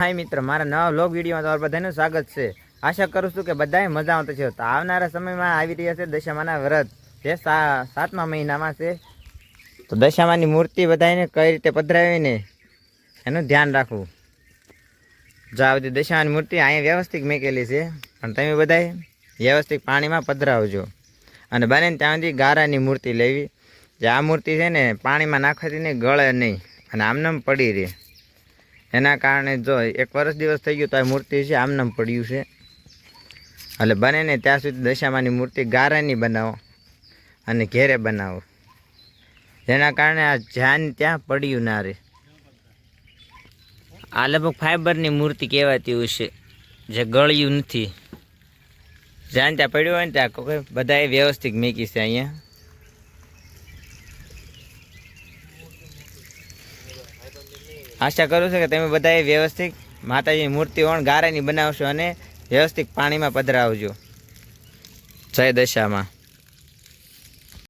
હાય મિત્ર, મારા નવા વ્લોગ વિડીયોમાં તમારું બધાનું સ્વાગત છે। આશા કરું છું કે બધાએ મજા આવતો છે। તો આવનારા સમયમાં આવી રહ્યા છે દશામાના વ્રત, જે 7મા મહિનામાં છે। તો દશામાની મૂર્તિ બધાને કઈ રીતે પધરાવીને એનું ધ્યાન રાખવું। જો આ બધી દશામાની મૂર્તિ અહીંયા વ્યવસ્થિત મેકેલી છે, પણ તમે બધાએ વ્યવસ્થિત પાણીમાં પધરાવજો। અને બને ત્યાં સુધી ગારાની મૂર્તિ લેવી, જે આ મૂર્તિ છે ને પાણીમાં નાખવાથી ને ગળે નહીં અને આમનામ પડી રહે। એના કારણે જો 1 વર્ષ દિવસ થઈ ગયું તો આ મૂર્તિ છે આમનામ પડ્યું છે। એટલે બને ને ત્યાં સુધી દશામાની મૂર્તિ ગારાની બનાવો અને ઘેરે બનાવો, જેના કારણે આ જ્યાં ત્યાં પડ્યું ના રહે। આ લગભગ ફાઈબરની મૂર્તિ કહેવાતી હોય છે, જે ગળ્યું નથી। જ્યાં ત્યાં પડ્યું હોય ને ત્યાં બધાએ વ્યવસ્થિત મેકી છે અહીંયા। આશા કરું છું કે તમે બધાએ વ્યવસ્થિત માતાજીની મૂર્તિ ઓણ ગારાની બનાવશો અને વ્યવસ્થિત પાણીમાં પધરાવજો। જય દશામાં।